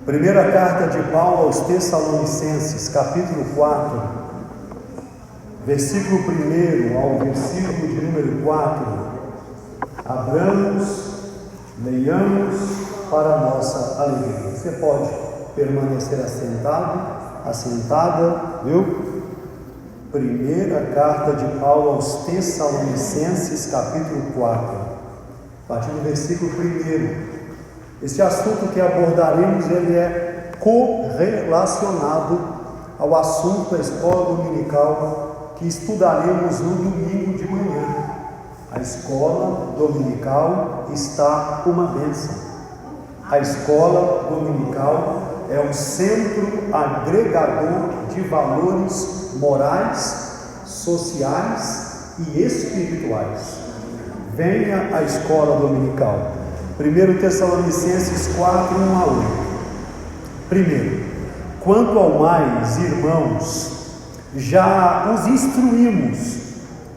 Primeira carta de Paulo aos Tessalonicenses, capítulo 4, versículo 1 ao versículo de número 4. Abramos, leiamos para a nossa alegria. Você pode permanecer assentado, assentada, viu? Primeira carta de Paulo aos Tessalonicenses, capítulo 4, a partir do versículo 1. Este assunto que abordaremos, ele é correlacionado ao assunto da escola dominical que estudaremos no domingo de manhã. A escola dominical está uma bênção. A escola dominical é um centro agregador de valores morais, sociais e espirituais. Venha à escola dominical. 1 Tessalonicenses 4, 1 a 8. Primeiro, quanto ao mais, irmãos, já os instruímos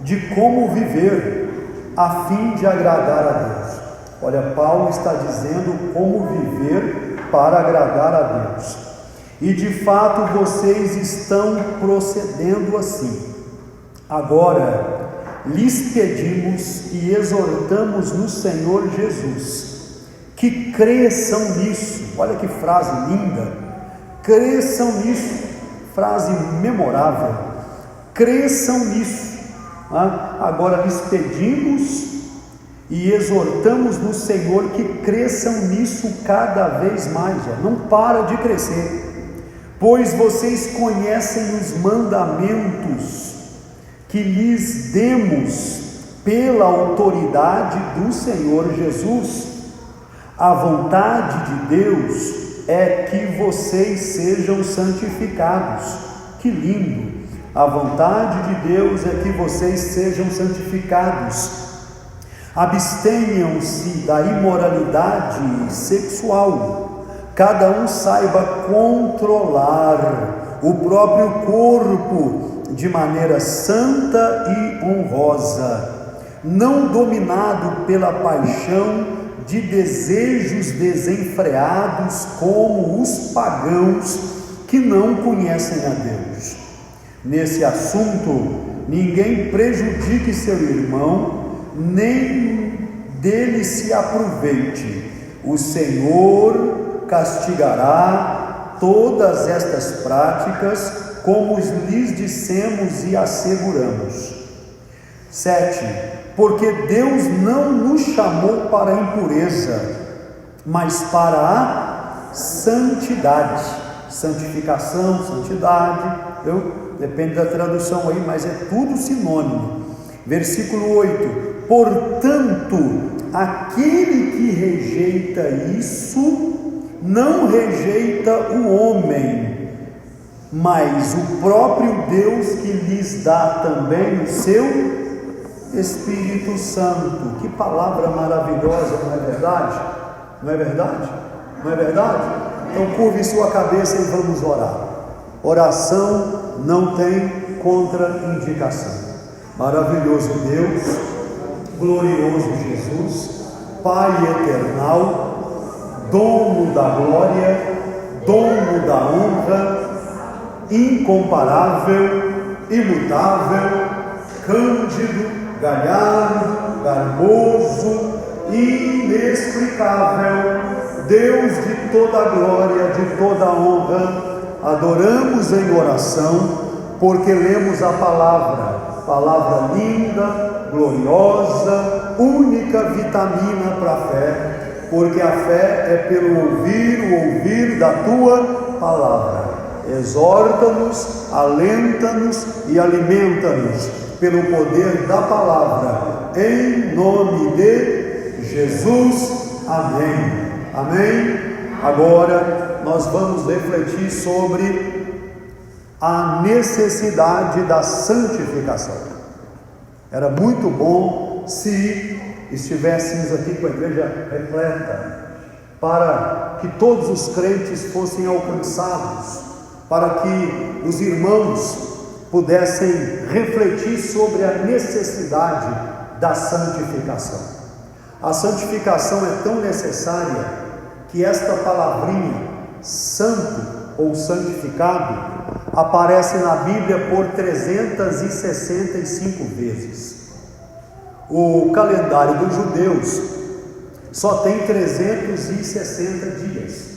de como viver a fim de agradar a Deus. Olha, Paulo está dizendo como viver para agradar a Deus. E de fato vocês estão procedendo assim. Agora, lhes pedimos e exortamos no Senhor Jesus que cresçam nisso. Olha que frase linda, cresçam nisso, frase memorável, cresçam nisso. Agora lhes pedimos e exortamos no Senhor que cresçam nisso cada vez mais. Não para de crescer, pois vocês conhecem os mandamentos que lhes demos pela autoridade do Senhor Jesus. A vontade de Deus é que vocês sejam santificados. Que lindo! A vontade de Deus é que vocês sejam santificados. Abstenham-se da imoralidade sexual. Cada um saiba controlar o próprio corpo de maneira santa e honrosa, não dominado pela paixão de desejos desenfreados como os pagãos que não conhecem a Deus. Nesse assunto, ninguém prejudique seu irmão, nem dele se aproveite. O Senhor castigará todas estas práticas, como lhes dissemos e asseguramos. 7. Porque Deus não nos chamou para a impureza, mas para a santidade. Santificação, santidade, depende da tradução aí, mas é tudo sinônimo. Versículo 8. Portanto, aquele que rejeita isso, não rejeita o homem, mas o próprio Deus que lhes dá também o seu Espírito Santo. Que palavra maravilhosa, não é verdade? Não é verdade? Não é verdade? Então curve sua cabeça e vamos orar. Oração não tem contraindicação. Maravilhoso Deus, glorioso Jesus, Pai eternal, dono da glória, dono da honra, incomparável, imutável, cândido, galhardo, garboso, inexplicável, Deus de toda glória, de toda honra, adoramos em oração, porque lemos a palavra linda, gloriosa, única vitamina para a fé, porque a fé é pelo ouvir da tua palavra. Exorta-nos, alenta-nos e alimenta-nos pelo poder da palavra, em nome de Jesus, amém, amém. Agora nós vamos refletir sobre a necessidade da santificação. Era muito bom se estivéssemos aqui com a igreja repleta, para que todos os crentes fossem alcançados, para que os irmãos pudessem refletir sobre a necessidade da santificação. A santificação é tão necessária que esta palavrinha santo ou santificado aparece na Bíblia por 365 vezes. O calendário dos judeus só tem 360 dias.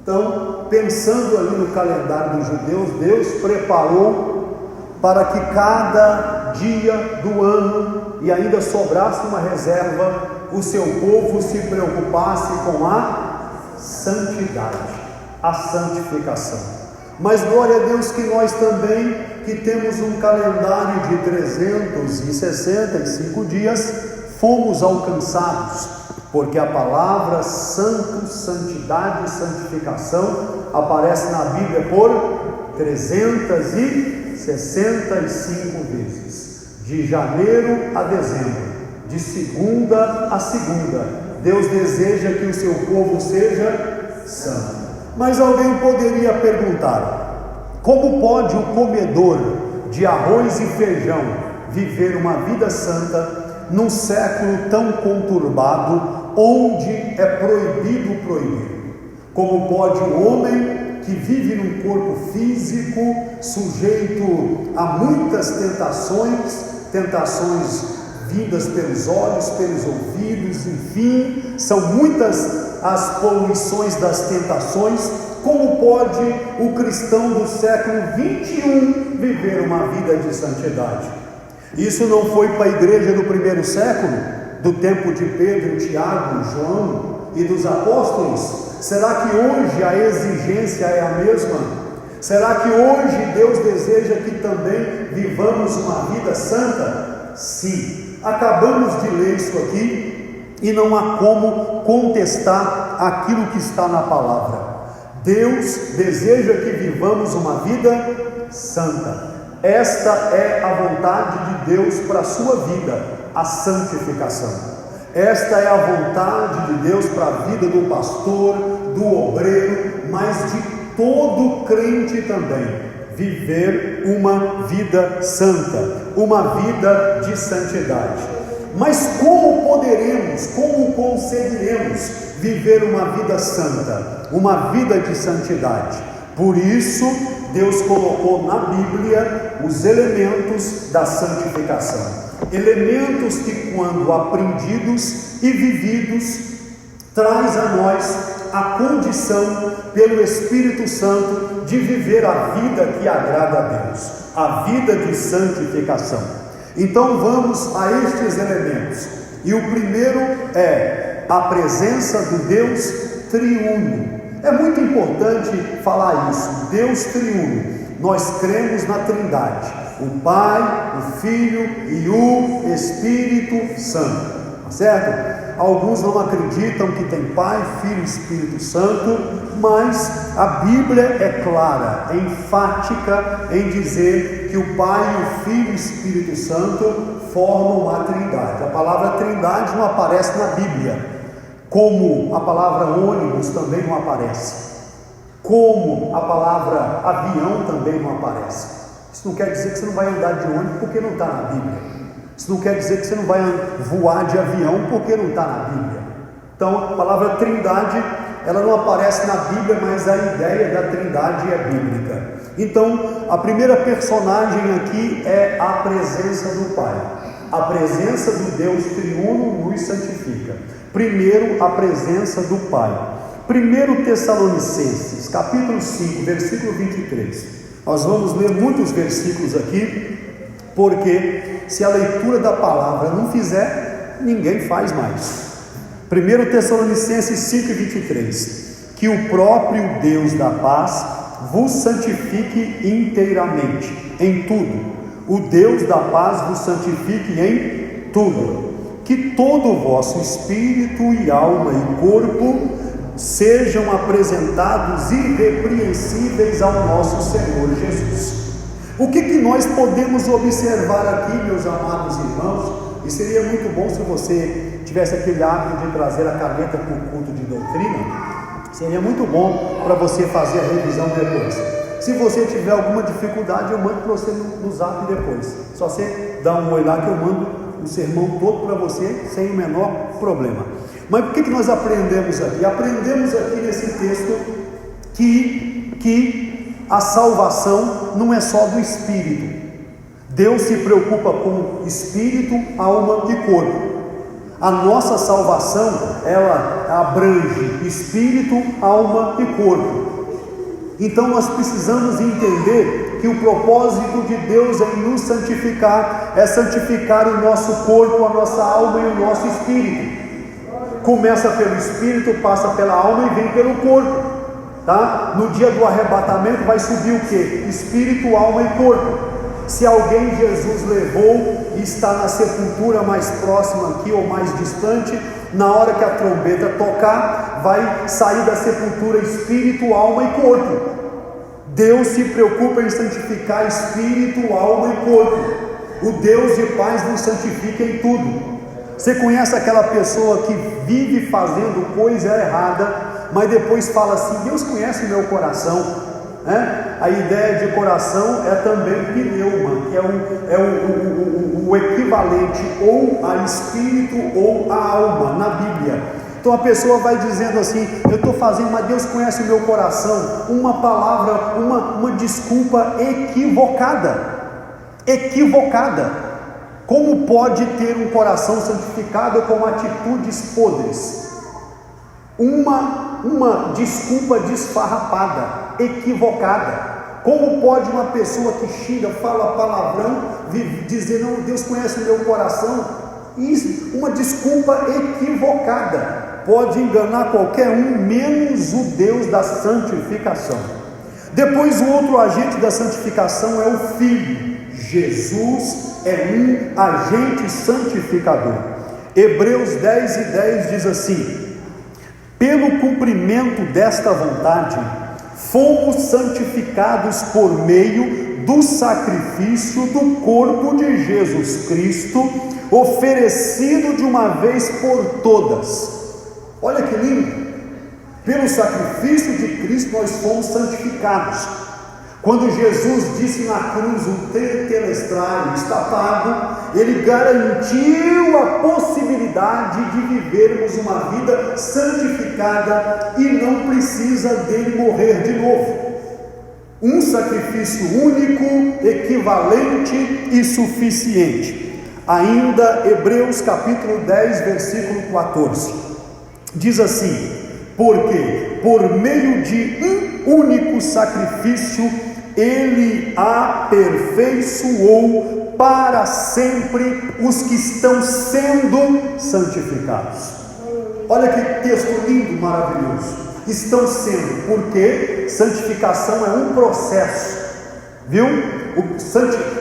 Então, pensando ali no calendário dos judeus, Deus preparou para que cada dia do ano, e ainda sobrasse uma reserva, o seu povo se preocupasse com a santidade, a santificação. Mas glória a Deus que nós também, que temos um calendário de 365 dias, fomos alcançados, porque a palavra santo, santidade e santificação aparece na Bíblia por 365 vezes, de janeiro a dezembro, de segunda a segunda. Deus deseja que o seu povo seja santo. Mas alguém poderia perguntar: como pode o comedor de arroz e feijão viver uma vida santa num século tão conturbado, onde é proibido proibir? Como pode o homem que vive num corpo físico, sujeito a muitas tentações vindas pelos olhos, pelos ouvidos, enfim, são muitas as poluições das tentações, como pode o cristão do século 21 viver uma vida de santidade? Isso não foi para a igreja do primeiro século, do tempo de Pedro, Tiago, João e dos apóstolos? Será que hoje a exigência é a mesma? Será que hoje Deus deseja que também vivamos uma vida santa? Sim. Acabamos de ler isso aqui e não há como contestar aquilo que está na palavra. Deus deseja que vivamos uma vida santa. Esta é a vontade de Deus para a sua vida, a santificação. Esta é a vontade de Deus para a vida do pastor, do obreiro, mas de todo crente também. Viver uma vida santa, uma vida de santidade. Mas como poderemos, como conseguiremos viver uma vida santa, uma vida de santidade? Por isso, Deus colocou na Bíblia os elementos da santificação. Elementos que, quando aprendidos e vividos, traz a nós a condição pelo Espírito Santo de viver a vida que agrada a Deus, a vida de santificação. Então vamos a estes elementos, e o primeiro é a presença do Deus triuno. É muito importante falar isso, Deus triuno. Nós cremos na Trindade, o Pai, o Filho e o Espírito Santo, tá certo? Alguns não acreditam que tem Pai, Filho e Espírito Santo, mas a Bíblia é clara, é enfática em dizer que o Pai, o Filho e o Espírito Santo formam a Trindade. A palavra Trindade não aparece na Bíblia, como a palavra ônibus também não aparece, como a palavra avião também não aparece. Isso não quer dizer que você não vai andar de ônibus porque não está na Bíblia. Isso não quer dizer que você não vai voar de avião porque não está na Bíblia. Então, a palavra Trindade, ela não aparece na Bíblia, mas a ideia da Trindade é bíblica. Então, a primeira personagem aqui é a presença do Pai. A presença do Deus triuno nos santifica. Primeiro, a presença do Pai. 1 Tessalonicenses, capítulo 5, versículo 23. Nós vamos ler muitos versículos aqui, porque se a leitura da palavra não fizer, ninguém faz mais. 1 Tessalonicenses 5, 23. Que o próprio Deus da paz vos santifique inteiramente, em tudo. O Deus da paz vos santifique em tudo. Que todo o vosso espírito e alma e corpo sejam apresentados irrepreensíveis ao nosso Senhor Jesus. O que nós podemos observar aqui, meus amados irmãos? E seria muito bom se você tivesse aquele hábito de trazer a caneta para o culto de doutrina. Seria muito bom para você fazer a revisão depois. Se você tiver alguma dificuldade, eu mando para você no zap depois. Só você dá um oi lá que eu mando o sermão todo para você sem o menor problema. Mas o que nós aprendemos aqui? Aprendemos aqui nesse texto que a salvação não é só do espírito. Deus se preocupa com espírito, alma e corpo. A nossa salvação, ela abrange espírito, alma e corpo. Então nós precisamos entender que o propósito de Deus em nos santificar é santificar o nosso corpo, a nossa alma e o nosso espírito. Começa pelo espírito, passa pela alma e vem pelo corpo, tá? No dia do arrebatamento vai subir o que? Espírito, alma e corpo. Se alguém Jesus levou e está na sepultura mais próxima aqui ou mais distante, na hora que a trombeta tocar, vai sair da sepultura espírito, alma e corpo. Deus se preocupa em santificar espírito, alma e corpo. O Deus de paz nos santifica em tudo. Você conhece aquela pessoa que vive fazendo coisa errada, mas depois fala assim: Deus conhece meu coração. A ideia de coração é também pneuma, que é o equivalente ou a espírito ou a alma na Bíblia. Então a pessoa vai dizendo assim: eu estou fazendo, mas Deus conhece o meu coração. Uma palavra, uma desculpa equivocada. Como pode ter um coração santificado com atitudes podres? Uma desculpa desfarrapada, equivocada. Como pode uma pessoa que xinga, fala palavrão, dizer: não, Deus conhece o meu coração? Isso, uma desculpa equivocada, pode enganar qualquer um, menos o Deus da santificação. Depois o outro agente da santificação é o Filho. Jesus é um agente santificador. Hebreus 10:10 diz assim: pelo cumprimento desta vontade, fomos santificados por meio do sacrifício do corpo de Jesus Cristo, oferecido de uma vez por todas. Olha que lindo! Pelo sacrifício de Cristo nós fomos santificados. Quando Jesus disse na cruz: o tetelestai, está pago, Ele garantiu a possibilidade de vivermos uma vida santificada e não precisa dele morrer de novo. Um sacrifício único, equivalente e suficiente. Ainda Hebreus capítulo 10, versículo 14, diz assim: porque por meio de um único sacrifício Ele aperfeiçoou para sempre os que estão sendo santificados. Olha que texto lindo, maravilhoso. Estão sendo, porque santificação é um processo, viu?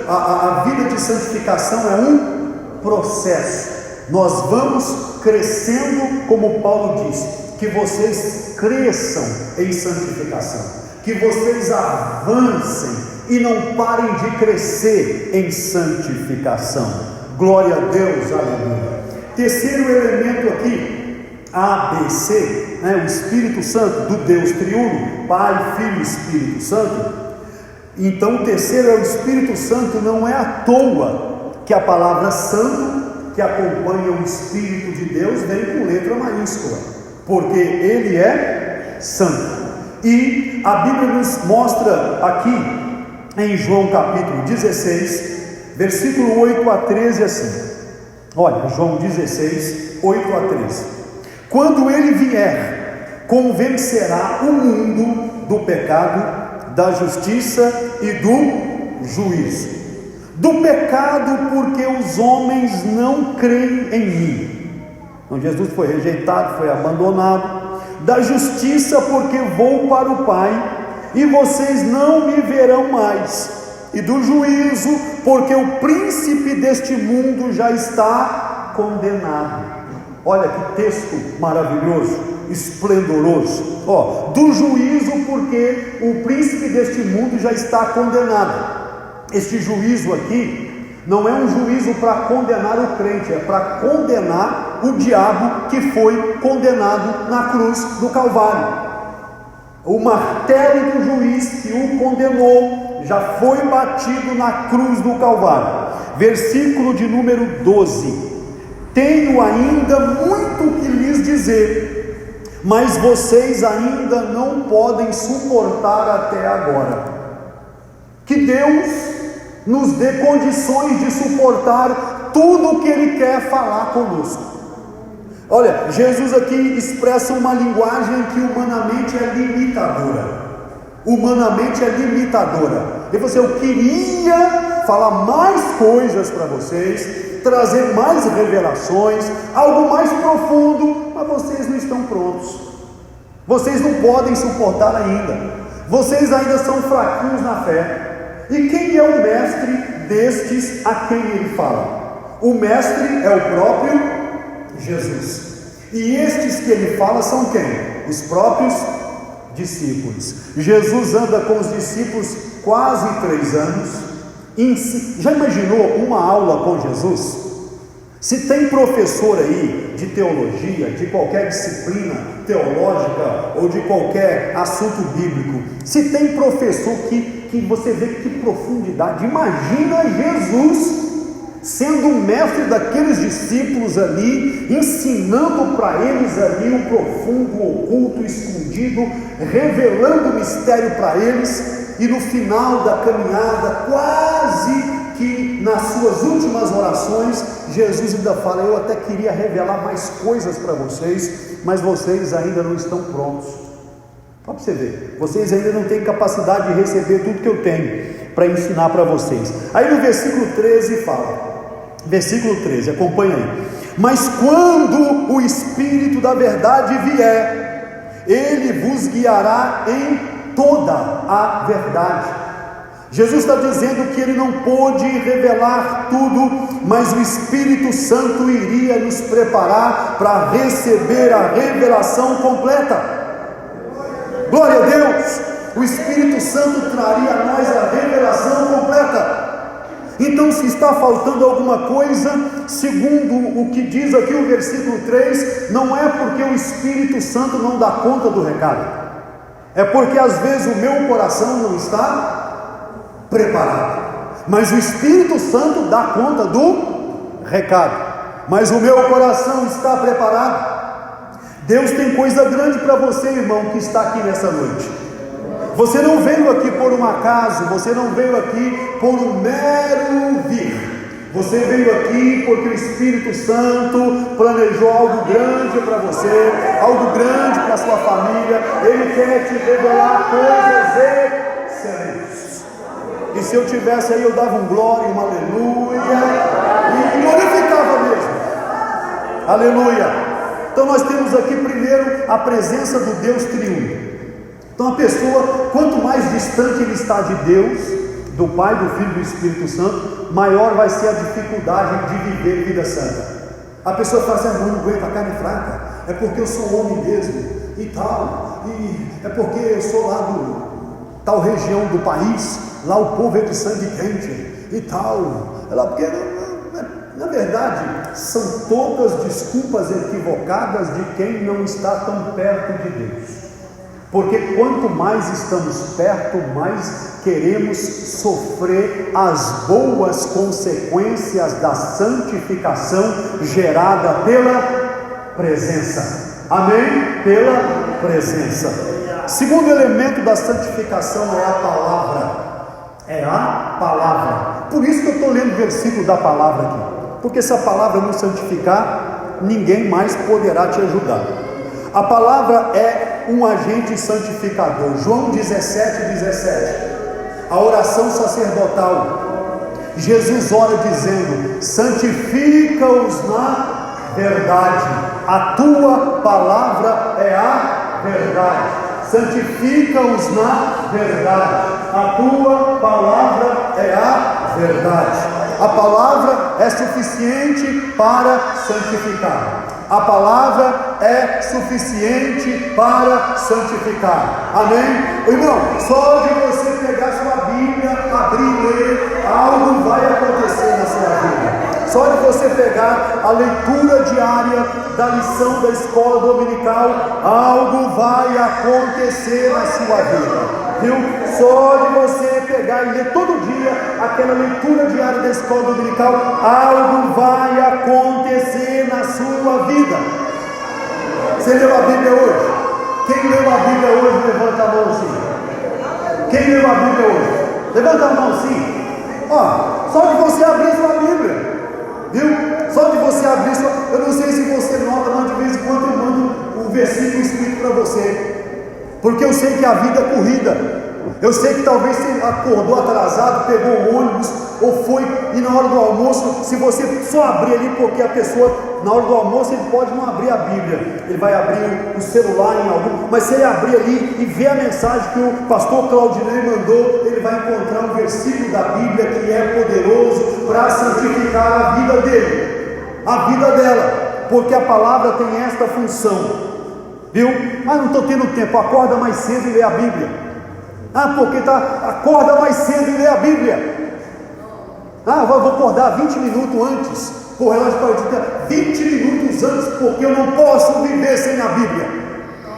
A vida de santificação é um processo. Nós vamos crescendo, como Paulo diz, que vocês cresçam em santificação, que vocês avancem e não parem de crescer em santificação. Glória a Deus, aleluia. Terceiro elemento aqui, ABC, o Espírito Santo, do Deus triuno, Pai, Filho e Espírito Santo. Então o terceiro é o Espírito Santo. Não é à toa que a palavra santo, que acompanha o Espírito de Deus, vem com letra maiúscula, porque Ele é santo. E a Bíblia nos mostra aqui em João capítulo 16, versículo 8 a 13 assim. Olha, João 16, 8 a 13. Quando Ele vier, convencerá o mundo do pecado, da justiça e do juízo. Do pecado, porque os homens não creem em mim. Então Jesus foi rejeitado, foi abandonado. Da justiça, porque vou para o Pai e vocês não me verão mais. E do juízo, porque o príncipe deste mundo já está condenado. Olha que texto maravilhoso, esplendoroso. Do juízo, porque o príncipe deste mundo já está condenado. Este juízo aqui não é um juízo para condenar o crente, é para condenar o diabo, que foi condenado na cruz do Calvário. O martelo do juiz que o condenou já foi batido na cruz do Calvário. Versículo de número 12: tenho ainda muito que lhes dizer, mas vocês ainda não podem suportar até agora. Que Deus nos dê condições de suportar tudo o que Ele quer falar conosco. Olha, Jesus aqui expressa uma linguagem que humanamente é limitadora. Humanamente é limitadora. E você, eu queria falar mais coisas para vocês, trazer mais revelações, algo mais profundo, mas vocês não estão prontos. Vocês não podem suportar ainda. Vocês ainda são fraquinhos na fé. E quem é o mestre destes a quem ele fala? O mestre é o próprio Jesus. E estes que ele fala são quem? Os próprios discípulos. Jesus anda com os discípulos quase 3 anos. Já imaginou uma aula com Jesus? Se tem professor aí de teologia, de qualquer disciplina teológica ou de qualquer assunto bíblico, se tem professor que você vê que profundidade, imagina Jesus sendo o mestre daqueles discípulos ali, ensinando para eles ali o profundo, o oculto, o escondido, revelando o mistério para eles, e no final da caminhada, quase que nas suas últimas orações, Jesus ainda fala: eu até queria revelar mais coisas para vocês, mas vocês ainda não estão prontos. Só para você ver, vocês ainda não têm capacidade de receber tudo que eu tenho para ensinar para vocês. Aí no versículo 13 fala, versículo 13, acompanha aí: mas quando o Espírito da verdade vier, Ele vos guiará em toda a verdade. Jesus está dizendo que Ele não pôde revelar tudo, mas o Espírito Santo iria nos preparar para receber a revelação completa. Glória a Deus! O Espírito Santo traria a nós a revelação completa. Então, se está faltando alguma coisa, segundo o que diz aqui o versículo 3, não é porque o Espírito Santo não dá conta do recado, é porque às vezes o meu coração não está preparado, mas o Espírito Santo dá conta do recado, mas o meu coração está preparado. Deus tem coisa grande para você, irmão, que está aqui nessa noite. Você não veio aqui por um acaso, você não veio aqui por um mero vir. Você veio aqui porque o Espírito Santo planejou algo grande para você, algo grande para a sua família. Ele quer te revelar coisas excelentes. E se eu tivesse aí, eu dava um glória, um aleluia, e glorificava mesmo. Aleluia. Então nós temos aqui primeiro a presença do Deus triuno. Então a pessoa, quanto mais distante ele está de Deus, do Pai, do Filho e do Espírito Santo, maior vai ser a dificuldade de viver vida santa. A pessoa fala assim: ah, não aguento, a carne é fraca, é porque eu sou homem mesmo, e tal, e é porque eu sou lá do tal região do país, lá o povo é de sangue quente, e tal, porque na verdade são todas desculpas equivocadas de quem não está tão perto de Deus. Porque quanto mais estamos perto, mais queremos sofrer as boas consequências da santificação gerada pela presença. Amém? Pela presença. Segundo elemento da santificação é a palavra. É a palavra. Por isso que eu estou lendo o versículo da palavra aqui. Porque se a palavra não santificar, ninguém mais poderá te ajudar. A palavra é um agente santificador. João 17:17, a oração sacerdotal. Jesus ora dizendo: santifica-os na verdade, a tua palavra é a verdade. Santifica-os na verdade, a tua palavra é a verdade. A palavra é suficiente para santificar. A palavra é suficiente para santificar. Amém? Irmão, só de você pegar sua Bíblia, abrir e ler, algo vai acontecer na sua vida. Só de você pegar a leitura diária da lição da escola dominical, algo vai acontecer na sua vida. Viu? Só de você pegar e ler todo dia aquela leitura diária da escola dominical, algo vai acontecer na sua vida. Você leu a Bíblia hoje? Quem leu a Bíblia hoje, levanta a mão assim. Quem leu a Bíblia hoje? Levanta a mão assim. Ó, só de você abrir sua Bíblia, viu? Só de você abrir sua... Eu não sei se você nota, mas de vez em quando eu mando um versículo escrito para você, porque eu sei que a vida é corrida. Eu sei que talvez você acordou atrasado, pegou o ônibus, ou foi, e na hora do almoço, se você só abrir ali, porque a pessoa, na hora do almoço, ele pode não abrir a Bíblia, ele vai abrir o celular em algum, mas se ele abrir ali e ver a mensagem que o pastor Claudinei mandou, ele vai encontrar um versículo da Bíblia que é poderoso para santificar a vida dele, a vida dela, porque a palavra tem esta função, viu? Ah, não estou tendo tempo, acorda mais cedo e lê a Bíblia. Ah, porque acorda mais cedo e lê a Bíblia. Ah, vou acordar 20 minutos antes. O relógio pode dizer 20 minutos antes, porque eu não posso viver sem a Bíblia.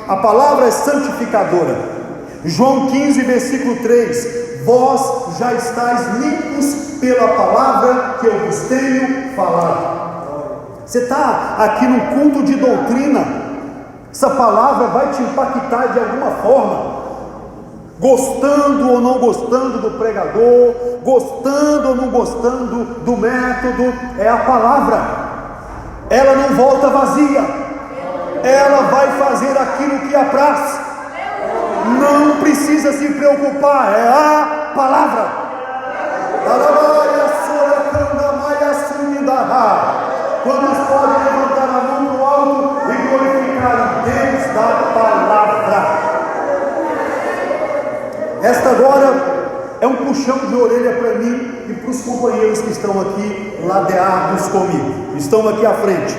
A palavra é santificadora. João 15, versículo 3: vós já estáis limpos pela palavra que eu vos tenho falado. Você está aqui no culto de doutrina, essa palavra vai te impactar de alguma forma, gostando ou não gostando do pregador, gostando ou não gostando do método. É a palavra, ela não volta vazia, ela vai fazer aquilo que apraz, não precisa se preocupar, é a palavra. Quantos podem levantar a mão no alto e glorificar o Deus da palavra? Esta agora é um puxão de orelha para mim e para os companheiros que estão aqui ladeados comigo, estão aqui à frente,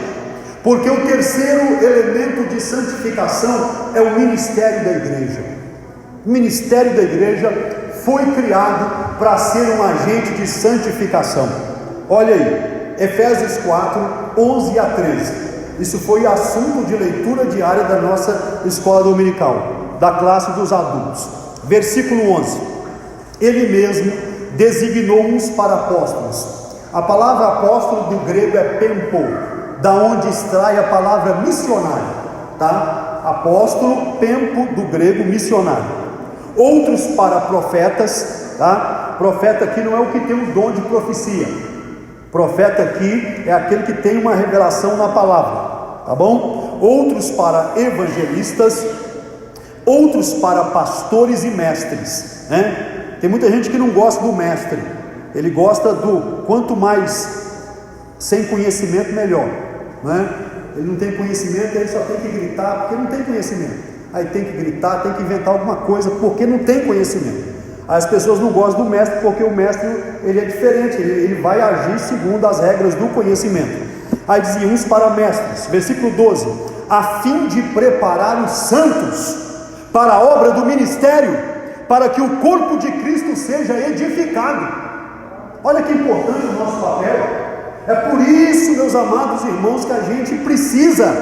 porque o terceiro elemento de santificação é o ministério da igreja. O ministério da igreja foi criado para ser um agente de santificação. Olha aí, Efésios 4, 11 a 13, isso foi assunto de leitura diária da nossa escola dominical, da classe dos adultos. Versículo 11: ele mesmo designou uns para apóstolos. A palavra apóstolo do grego é pempo, da onde extrai a palavra missionário, tá? Apóstolo, pempo, do grego missionário. Outros para profetas, tá? Profeta aqui não é o que tem o dom de profecia, profeta aqui é aquele que tem uma revelação na palavra, tá bom? Outros para evangelistas, outros para pastores e mestres, né? Tem muita gente que não gosta do mestre, ele gosta do quanto mais sem conhecimento melhor, né? Ele não tem conhecimento, ele só tem que gritar porque não tem conhecimento, aí tem que gritar, tem que inventar alguma coisa porque não tem conhecimento. As pessoas não gostam do mestre porque o mestre ele é diferente, ele vai agir segundo as regras do conhecimento. Aí dizia uns para mestres, versículo 12: a fim de preparar os santos para a obra do ministério, para que o corpo de Cristo seja edificado. Olha que importante o nosso papel. É por isso, meus amados irmãos, que a gente precisa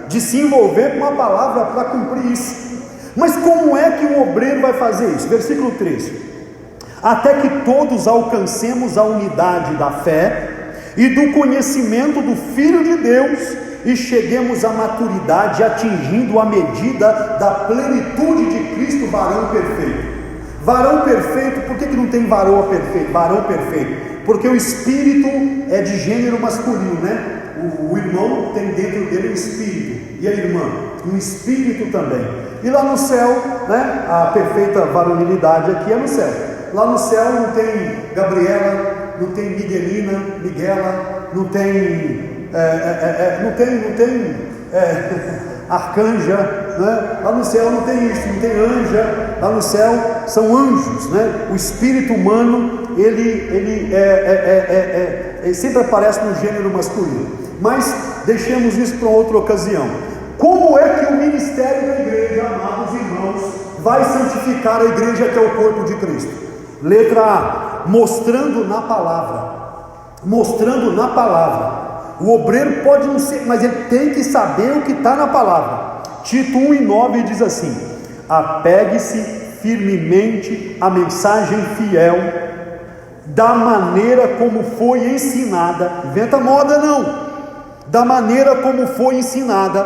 de se envolver com a palavra para cumprir isso. Mas como é que o obreiro vai fazer isso? Versículo 13: até que todos alcancemos a unidade da fé e do conhecimento do Filho de Deus, e cheguemos à maturidade, atingindo a medida da plenitude de Cristo, varão perfeito. Varão perfeito, por que não tem varão perfeito? Varão perfeito, porque o espírito é de gênero masculino, né? O irmão tem dentro dele um espírito, e a irmã, um espírito também. E lá no céu, né? A perfeita varonilidade aqui é no céu. Lá no céu não tem Gabriela, não tem Miguelina, Miguela, não tem arcanja, né? Lá no céu não tem isso, não tem anja. Lá no céu são anjos, né? O espírito humano ele sempre aparece no gênero masculino, mas deixemos isso para outra ocasião. Como é que o ministério da igreja, amados irmãos, vai santificar a igreja que é o corpo de Cristo? Letra A: mostrando na palavra. Mostrando na palavra. O obreiro pode não ser, mas ele tem que saber o que está na palavra. Tito 1:9 diz assim: apegue-se firmemente à mensagem fiel, da maneira como foi ensinada. Inventa moda não. Da maneira como foi ensinada,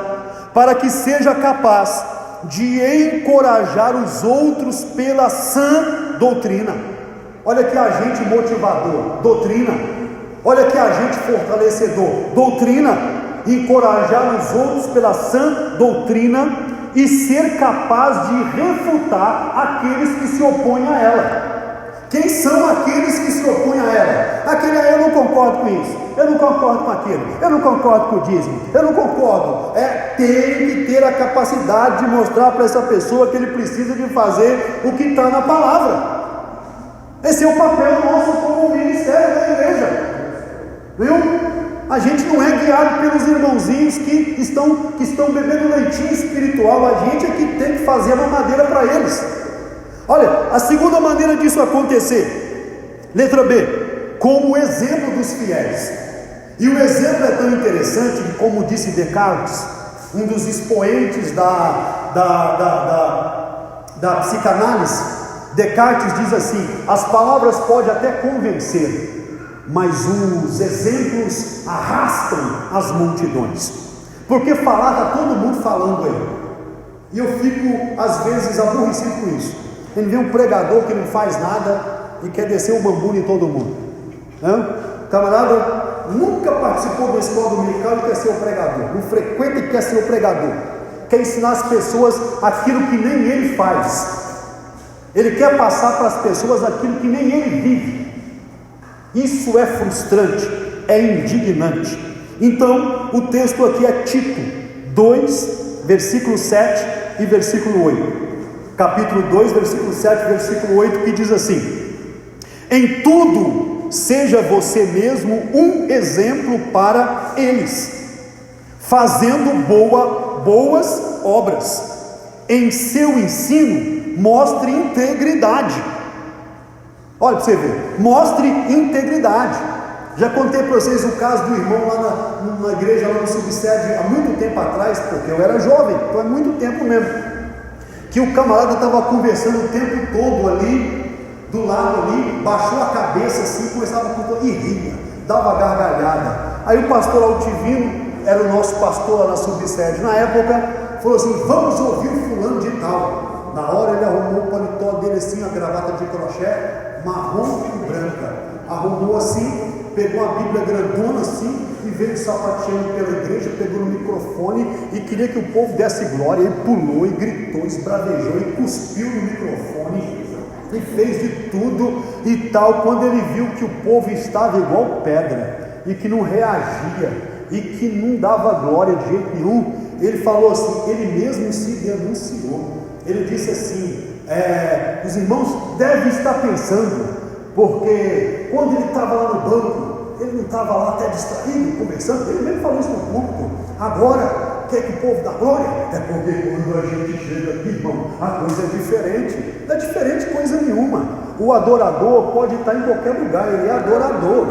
para que seja capaz de encorajar os outros pela sã doutrina. Olha que agente motivador, doutrina. Olha que agente fortalecedor, doutrina. Encorajar os outros pela sã doutrina e ser capaz de refutar aqueles que se opõem a ela. Quem são aqueles que se opõem a ela? Aquele, eu não concordo com isso, eu não concordo com aquilo, eu não concordo com o dízimo, eu não concordo. Tem que ter a capacidade de mostrar para essa pessoa que ele precisa de fazer o que está na palavra. Esse é o papel nosso como ministério da igreja, viu? A gente não é guiado pelos irmãozinhos que estão bebendo leitinho espiritual. A gente é que tem que fazer a mamadeira para eles. Olha, a segunda maneira disso acontecer, letra B, como o exemplo dos fiéis. E o exemplo é tão interessante que, como disse Descartes, um dos expoentes da psicanálise, Descartes diz assim: as palavras podem até convencer, mas os exemplos arrastam as multidões. Porque falar, está todo mundo falando aí, e eu fico às vezes aborrecido com isso. Ele vê um pregador que não faz nada e quer descer o bambu em todo mundo. O camarada nunca participou da escola dominical e quer ser o pregador, não frequenta e quer ser o pregador, quer ensinar as pessoas aquilo que nem ele faz. Ele quer passar para as pessoas aquilo que nem ele vive. Isso é frustrante, é indignante. Então, o texto aqui é Tito 2, versículo 7 e versículo 8. Capítulo 2, versículo 7 e versículo 8, que diz assim: em tudo, seja você mesmo um exemplo para eles, fazendo boas obras. Em seu ensino, mostre integridade. Olha para você ver, mostre integridade. Já contei para vocês o caso do irmão lá na igreja, lá no subsede, há muito tempo atrás, porque eu era jovem, então é muito tempo mesmo, que o camarada estava conversando o tempo todo ali, do lado ali, baixou a cabeça assim, começava a contar e ria, dava gargalhada. Aí o pastor Altivino, era o nosso pastor lá na subsede, na época, falou assim: vamos ouvir o fulano de tal. Na hora ele arrumou o paletó dele assim, a gravata de crochê, marrom e branca, arrumou assim, pegou a Bíblia grandona assim, e veio sapateando pela igreja, pegou no microfone e queria que o povo desse glória. Ele pulou e gritou, esbravejou e cuspiu no microfone e fez de tudo e tal. Quando ele viu que o povo estava igual pedra e que não reagia e que não dava glória de jeito nenhum, ele falou assim, ele mesmo se denunciou. Ele disse assim: os irmãos devem estar pensando, porque quando ele estava lá no banco, ele não estava lá até distraído, conversando. Ele mesmo falou isso no público. Agora, quer que o povo dá glória? É porque quando a gente chega aqui, irmão, a coisa é diferente. Não é diferente coisa nenhuma. O adorador pode estar em qualquer lugar, ele é adorador.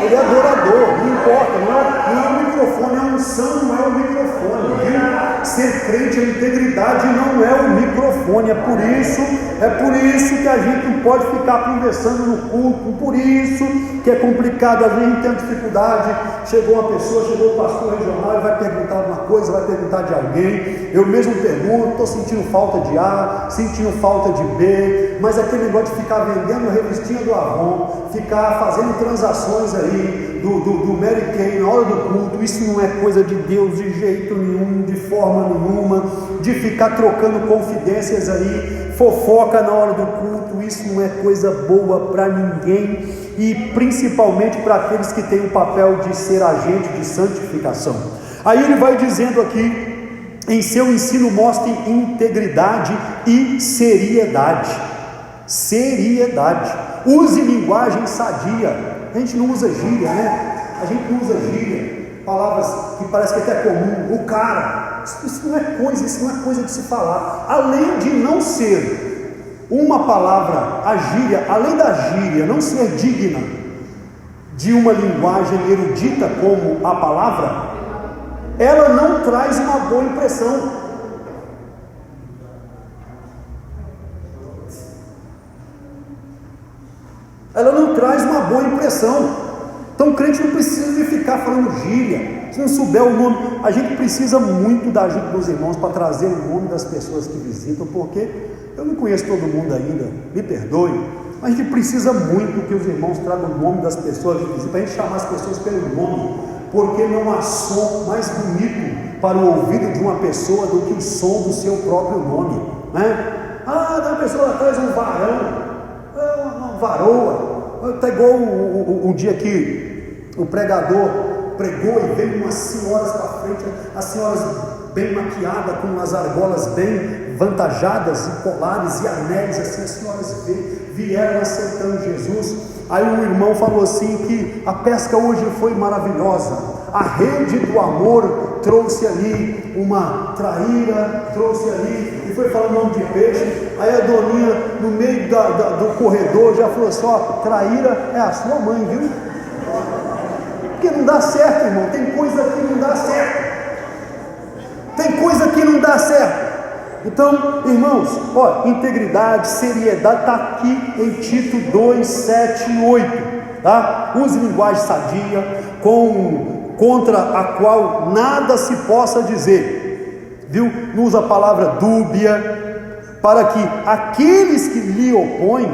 Ele é adorador, não importa, não é o microfone, a unção não é o microfone, viu? Ser crente é integridade, não é o microfone. É por isso que a gente não pode ficar conversando no culto, por isso que é complicado. Às vezes a gente tem dificuldade, chegou uma pessoa, chegou o pastor regional, ele vai perguntar alguma coisa, vai perguntar de alguém, eu mesmo pergunto, estou sentindo falta de A, sentindo falta de B, mas aquele negócio de ficar vendendo a revistinha do Avon, ficar fazendo transações aí, do Mary Kay na hora do culto, isso não é coisa de Deus de jeito nenhum, de forma nenhuma. De ficar trocando confidências aí, fofoca na hora do culto, isso não é coisa boa para ninguém, e principalmente para aqueles que têm o papel de ser agente de santificação. Aí ele vai dizendo aqui: em seu ensino mostre integridade e seriedade. Use linguagem sadia. A gente não usa gíria, né? A gente não usa gíria, palavras que parece que até é comum. O cara, isso não é coisa de se falar. Além de não ser uma palavra, a gíria, além da gíria não ser digna de uma linguagem erudita como a palavra, ela não traz uma boa impressão. Ela não traz uma boa impressão. Então o crente não precisa de ficar falando gíria, se não souber o nome, a gente precisa muito da ajuda dos irmãos para trazer o nome das pessoas que visitam, porque eu não conheço todo mundo ainda, me perdoe, mas a gente precisa muito que os irmãos tragam o nome das pessoas que visitam, para a gente chamar as pessoas pelo nome, porque não há som mais bonito para o ouvido de uma pessoa do que o som do seu próprio nome, né? Da pessoa atrás um varão, uma varoa, está igual um dia que o pregador pregou e veio umas senhoras para frente, as senhoras bem maquiadas, com umas argolas bem vantajadas, e colares e anéis, assim, as senhoras vieram aceitando Jesus. Aí o irmão falou assim, que a pesca hoje foi maravilhosa, a rede do amor trouxe ali uma traíra, trouxe ali, e foi falando nome de peixe. Aí a doninha, no meio do corredor, já falou assim: ó, traíra é a sua mãe, viu? Porque não dá certo, irmão, tem coisa que não dá certo, tem coisa que não dá certo. Então, irmãos, ó, integridade, seriedade, está aqui em Tito 2, 7 e 8, tá? Use linguagem sadia, contra a qual nada se possa dizer, viu? Não usa a palavra dúbia, para que aqueles que lhe opõem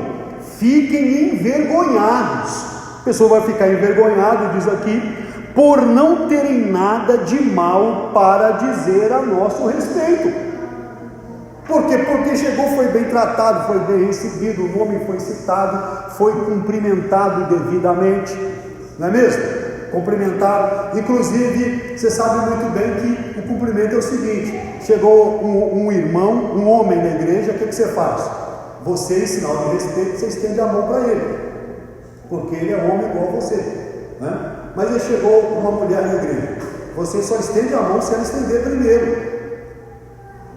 fiquem envergonhados. A pessoa vai ficar envergonhada, diz aqui, por não terem nada de mal para dizer a nosso respeito. Por quê? Porque chegou, foi bem tratado, foi bem recebido, o nome foi citado, foi cumprimentado devidamente, não é mesmo? Cumprimentado. Inclusive, você sabe muito bem que o cumprimento é o seguinte: chegou um irmão, um homem na igreja, o que você faz? Você, em sinal de respeito, você estende a mão para ele, porque ele é homem igual a você, né? Mas aí chegou uma mulher na igreja, você só estende a mão se ela estender primeiro.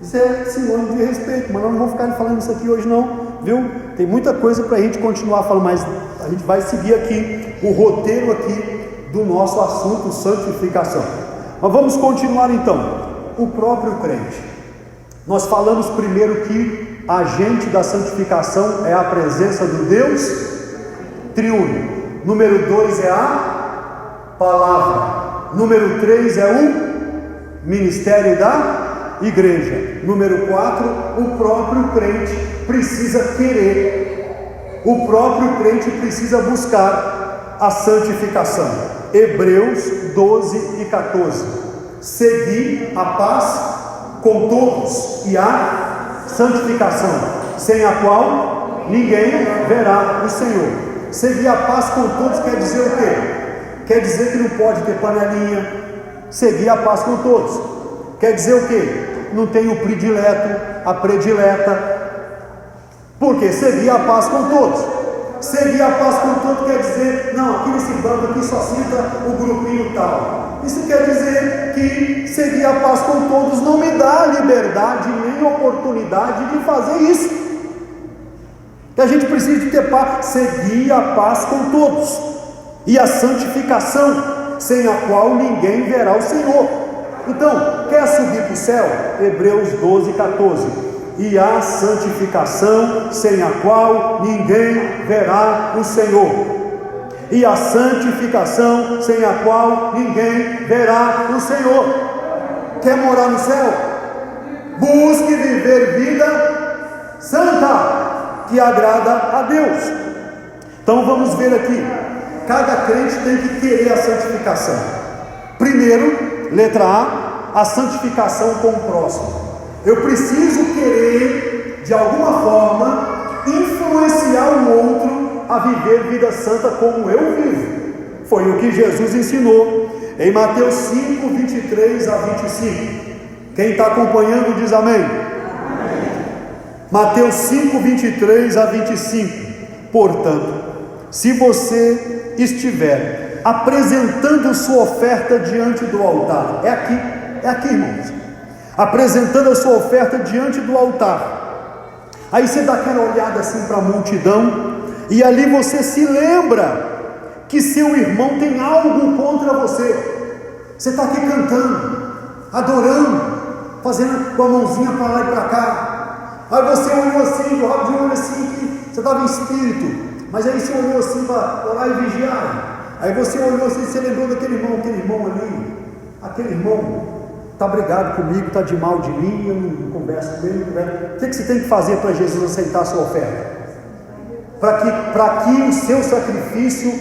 Isso é sinônimo de respeito, mas nós não vamos ficar falando isso aqui hoje não, viu? Tem muita coisa para a gente continuar falando, mas a gente vai seguir aqui o roteiro aqui do nosso assunto, santificação. Mas vamos continuar então. O próprio crente, nós falamos primeiro que agente da santificação é a presença do Deus triuno. Número 2 é a palavra. Número 3 é o ministério da igreja. Número 4, o próprio crente precisa querer, o próprio crente precisa buscar a santificação. Hebreus 12 e 14: segui a paz com todos e a santificação, sem a qual ninguém verá o Senhor. Seguir a paz com todos quer dizer o quê? Quer dizer que não pode ter panelinha. Seguir a paz com todos quer dizer o quê? Não tem o predileto, a predileta. Porque seguir a paz com todos. Seguir a paz com todos quer dizer, não, aqui nesse banco aqui só senta o grupinho tal. Isso quer dizer que seguir a paz com todos não me dá liberdade nem oportunidade de fazer isso. Que a gente precisa de ter paz. Seguir a paz com todos e a santificação, sem a qual ninguém verá o Senhor. Então, quer subir para o céu? Hebreus 12, 14: e a santificação, sem a qual ninguém verá o Senhor. E a santificação, sem a qual ninguém verá o Senhor. Quer morar no céu? Busque viver vida santa, que agrada a Deus. Então vamos ver aqui, cada crente tem que querer a santificação. Primeiro, letra A santificação com o próximo. Eu preciso querer, de alguma forma, influenciar o outro a viver vida santa como eu vivo. Foi o que Jesus ensinou em Mateus 5, 23 a 25. Quem está acompanhando diz amém. Amém. Mateus 5, 23 a 25. Portanto, se você estiver apresentando sua oferta diante do altar, é aqui, irmãos, apresentando a sua oferta diante do altar, aí você dá aquela olhada assim para a multidão, e ali você se lembra que seu irmão tem algo contra você. Você está aqui cantando, adorando, fazendo com a mãozinha para lá e para cá, aí você olhou assim, de olho assim, que você estava em espírito, mas aí você olhou assim para orar e vigiar. Aí você olhou assim, você lembrou daquele irmão ali, Aquele irmão está brigado comigo, está de mal de mim, eu não converso com ele, o que você tem que fazer para Jesus aceitar a sua oferta? Para que o seu sacrifício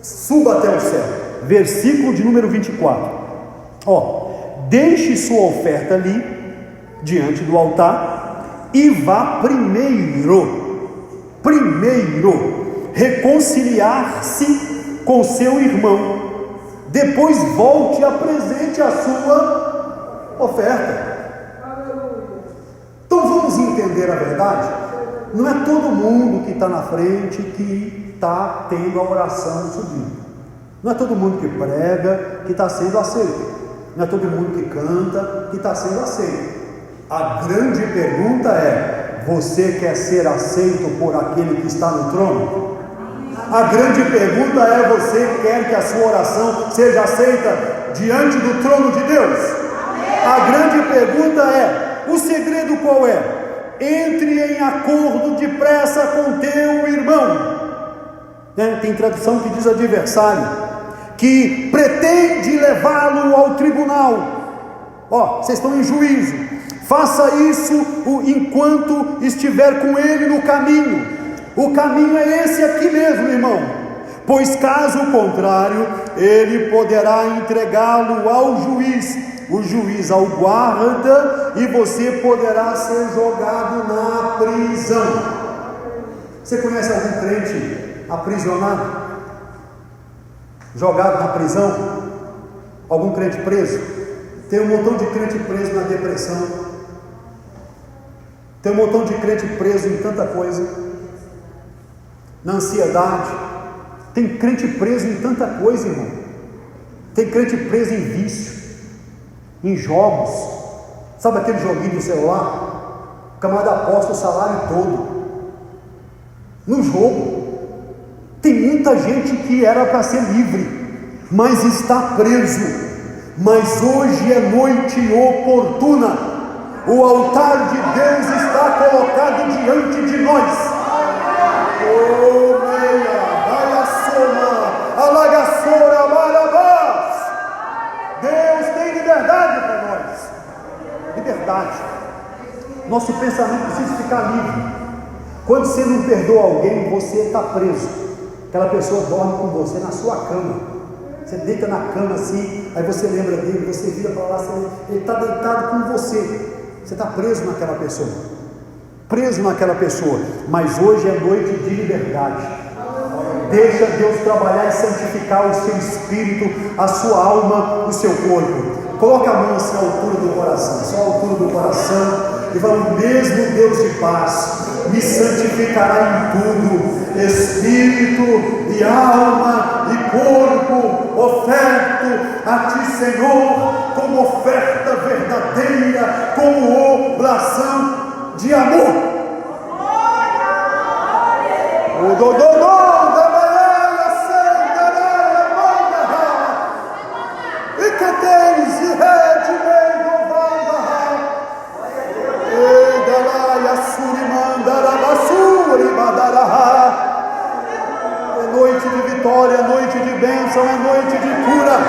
suba até o céu. Versículo de número 24. Deixe sua oferta ali, diante do altar, e vá primeiro reconciliar-se com seu irmão. Depois volte e apresente a sua oferta. Então vamos entender a verdade. Não é todo mundo que está na frente que está tendo a oração subindo. Não é todo mundo que prega que está sendo aceito. Não é todo mundo que canta que está sendo aceito. A grande pergunta é: você quer ser aceito por aquele que está no trono? A grande pergunta é: você quer que a sua oração seja aceita diante do trono de Deus? A grande pergunta é: o segredo qual é? Entre em acordo depressa com teu irmão. Tem tradução que diz adversário, que pretende levá-lo ao tribunal. Vocês estão em juízo. Faça isso enquanto estiver com ele no caminho. O caminho é esse aqui mesmo, irmão. Pois caso contrário, ele poderá entregá-lo ao juiz, o juiz ao guarda, e você poderá ser jogado na prisão. Você conhece algum crente aprisionado? Jogado na prisão? Algum crente preso? Tem um montão de crente preso na depressão. Tem um montão de crente preso em tanta coisa, na ansiedade. Tem crente preso em tanta coisa, irmão. Tem crente preso em vício, em jogos. Sabe aquele joguinho do celular? O camarada aposta o salário todo no jogo. Tem muita gente que era para ser livre, mas está preso. Mas hoje é noite oportuna. O altar de Deus está colocado diante de nós. Deus tem liberdade para nós. Liberdade. Nosso pensamento precisa ficar livre. Quando você não perdoa alguém, você está preso. Aquela pessoa dorme com você na sua cama. Você deita na cama assim, aí você lembra dele, você vira para lá, ele está deitado com você. Você está preso naquela pessoa. Preso naquela pessoa. Mas hoje é noite de liberdade. Deixa Deus trabalhar e santificar o seu espírito, a sua alma, o seu corpo. Coloca a mão assim à altura do coração, só à altura do coração, e fala: o mesmo Deus de paz me santificará em tudo, espírito e alma e corpo, oferto a ti, Senhor, como oferta verdadeira, como oblação de amor. O dodô é noite de vitória, é noite de bênção, é noite de cura.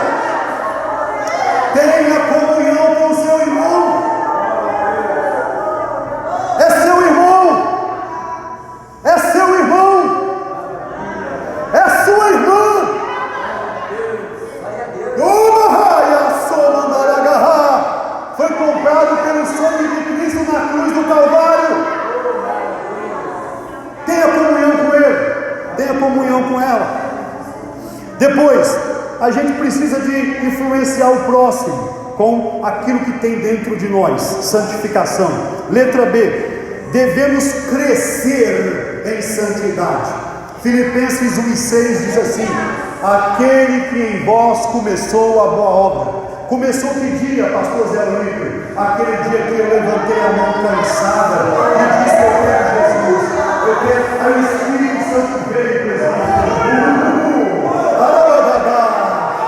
Tenha comunhão com seu irmão. É seu irmão. É seu irmão. É sua irmã. Foi comprado pelo sangue de Cristo na cruz do Calvário. Tenha comunhão com ele, tenha comunhão com ela. Depois, a gente precisa de influenciar o próximo com aquilo que tem dentro de nós, santificação. Letra B, devemos crescer em santidade. Filipenses 1,6 diz assim: aquele que em vós começou a boa obra. Começou que dia, pastor Zé Luiz? Aquele dia que eu levantei a mão cansada e disse: eu quero Jesus, eu quero. Aí o Espírito Santo veio, presente.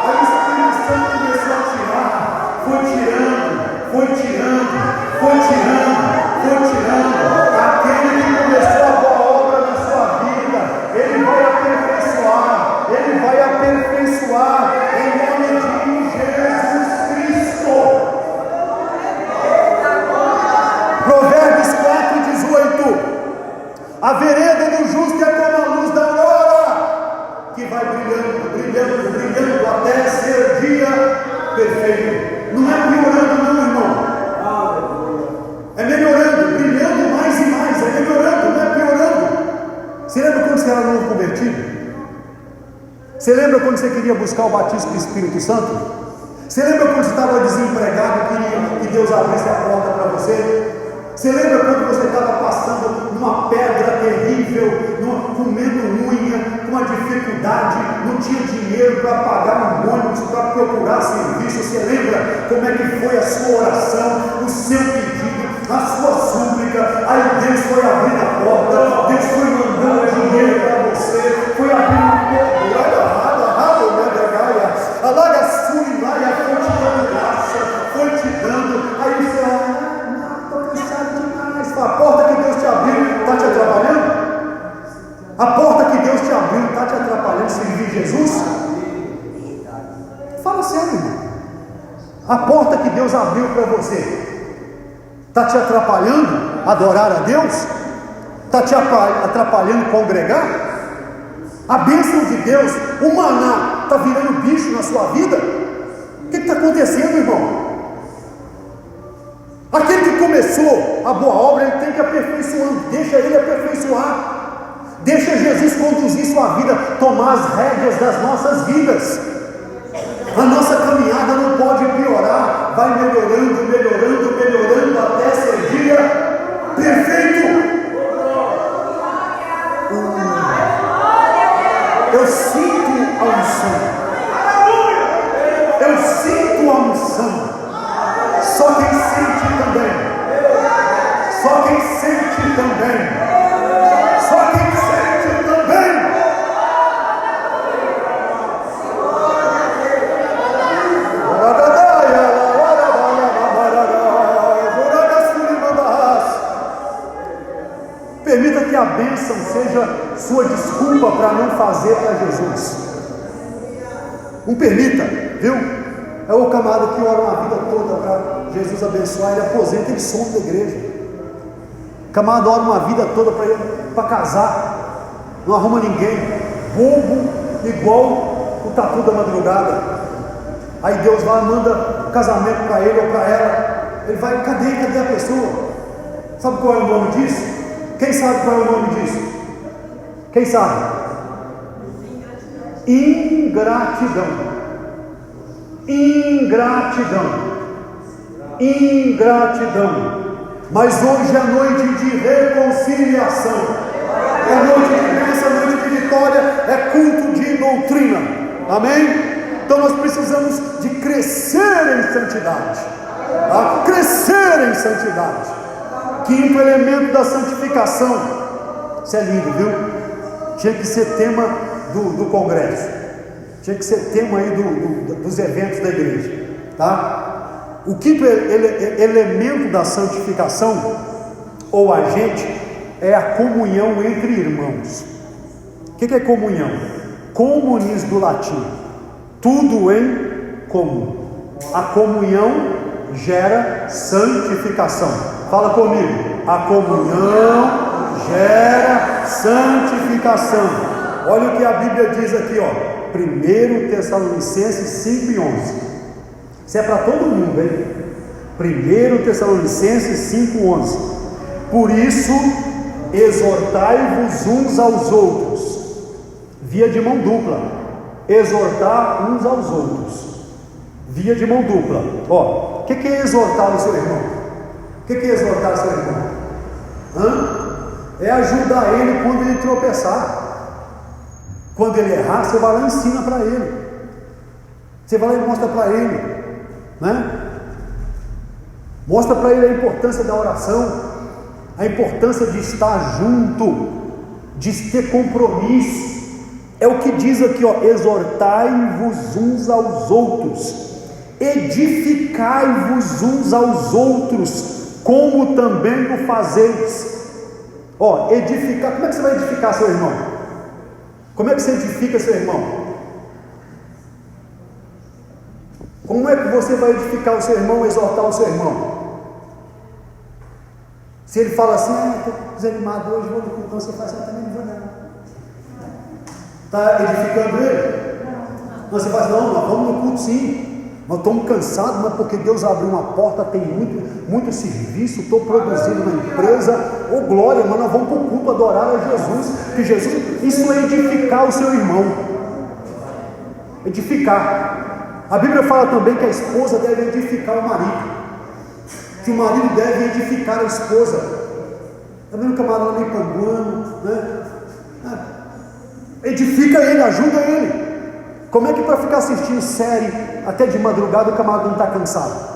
Aí o Espírito Santo começou a tirar, foi tirando. Aquele que começou a boa obra na sua vida, ele vai aperfeiçoar em nome de Jesus. A vereda do justo é como a luz da aurora, que vai brilhando, brilhando, brilhando, até ser dia perfeito. Não é piorando não, irmão. É melhorando, brilhando mais e mais. É melhorando, não é piorando. Você lembra quando você era novo convertido? Você lembra quando você queria buscar o batismo do Espírito Santo? Você lembra quando você estava desempregado e queria que Deus abrisse a porta para você? Você lembra quando você estava passando numa pedra terrível, comendo unha, com uma dificuldade, não tinha dinheiro para pagar um ônibus, para procurar serviço? Você lembra como é que foi a sua oração, o seu pedido, a sua súplica? Aí Deus foi abrindo a porta, Deus foi mandando dinheiro para você, foi abrindo a porta, alaga surimaia, foi te dando graça, foi te dando. Aí você olha, não, estou cansado demais. A porta que Deus te abriu está te atrapalhando? A porta que Deus te abriu está te atrapalhando servir Jesus? Fala sério, irmão. A porta que Deus abriu para você está te atrapalhando adorar a Deus? Está te atrapalhando congregar? A bênção de Deus, o maná, está virando bicho na sua vida? O que está acontecendo, irmão? Aquele que começou a boa obra, ele tem que aperfeiçoar. Deixa ele aperfeiçoar. Deixa Jesus conduzir sua vida, tomar as rédeas das nossas vidas. A nossa caminhada não pode piorar. Vai melhorando, melhorando, melhorando, até ser dia perfeito. Eu sinto a unção. Eu sinto a unção. Só quem sente também. Só quem sente também. Só quem sente também. Permita que a bênção seja sua desculpa para não fazer para Jesus. Não permita, viu? É o camarada que ora uma vida toda para Jesus abençoar, ele aposenta, ele some da igreja. O camarada ora uma vida toda para casar, não arruma ninguém, bobo, igual o tatu da madrugada. Aí Deus vai, manda casamento para ele ou para ela. Ele vai, cadê a pessoa? Sabe qual é o nome disso? Quem sabe qual é o nome disso? Quem sabe? Ingratidão. Ingratidão. Ingratidão. Mas hoje é noite de reconciliação. É noite de bênção, é noite de vitória, é culto de doutrina. Amém? Então nós precisamos de crescer em santidade. Tá? Crescer em santidade. Quinto elemento da santificação. Isso é lindo, viu? Tinha que ser tema do congresso. Tinha que ser tema aí dos eventos da igreja. Tá? O quinto elemento da santificação, ou agente, é a comunhão entre irmãos. O que é comunhão? Comunis do latim. Tudo em comum. A comunhão gera santificação. Fala comigo. A comunhão gera santificação. Olha o que a Bíblia diz aqui, ó. 1 Tessalonicenses 5 e 11. Isso é para todo mundo, hein? 1 Tessalonicenses 5, 11. Por isso, exortai-vos uns aos outros. Via de mão dupla. Exortar uns aos outros. Via de mão dupla. Ó, o que é exortar o seu irmão? O que é exortar o seu irmão? É ajudar ele quando ele tropeçar. Quando ele errar, você vai lá e ensina para ele. Você vai lá e mostra para ele, né? Mostra para ele a importância da oração, a importância de estar junto, de ter compromisso. É o que diz aqui, ó: exortai-vos uns aos outros, edificai-vos uns aos outros, como também o fazeis. Ó, edificar. Como é que você vai edificar seu irmão? Como é que você edifica seu irmão? Como é que você vai edificar o seu irmão, exortar o seu irmão? Se ele fala assim, desanimado hoje, vou no culto, então você faz, eu também não vou não. Está edificando ele? Você faz, não, nós vamos no culto sim. Nós estamos cansados, mas porque Deus abriu uma porta, tem muito serviço, estou produzindo na empresa, glória, mas nós vamos para o culto adorar a Jesus, que Jesus, isso é edificar o seu irmão, edificar. A Bíblia fala também que a esposa deve edificar o marido, que o marido deve edificar a esposa. Está vendo o camarada meio panguano, né? Edifica ele, ajuda ele. Como é que para ficar assistindo série até de madrugada o camarada não está cansado?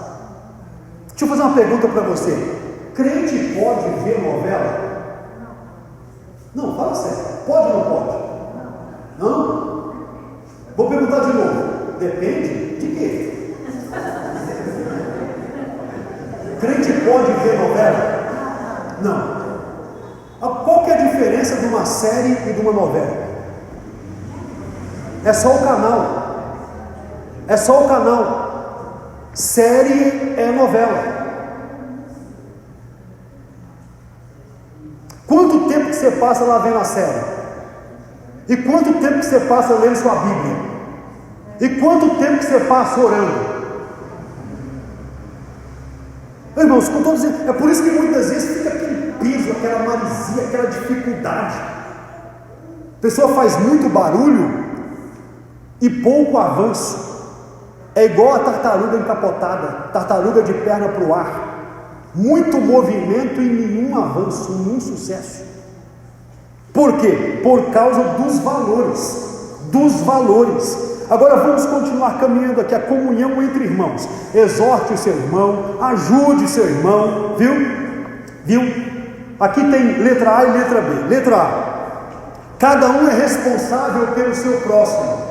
Deixa eu fazer uma pergunta para você. Crente pode ver novela? Não, fala sério. Pode ou não pode? Não? Vou perguntar de novo. Depende de quê? Crente pode ver novela? Não. Qual que é a diferença de uma série e de uma novela? É só o canal. É só o canal. Série é novela. Quanto tempo que você passa lá vendo a série? E quanto tempo que você passa lendo sua Bíblia? E quanto tempo que você passa orando? Irmãos, como estou dizendo, é por isso que muitas vezes fica aquele peso, aquela maresia, aquela dificuldade. A pessoa faz muito barulho e pouco avanço. É igual a tartaruga encapotada, tartaruga de perna para o ar, muito movimento e nenhum avanço, nenhum sucesso. Por quê? Por causa dos valores. Agora vamos continuar caminhando aqui, a comunhão entre irmãos. Exorte o seu irmão, ajude o seu irmão, viu? Aqui tem letra A e letra B. Letra A: cada um é responsável pelo seu próximo.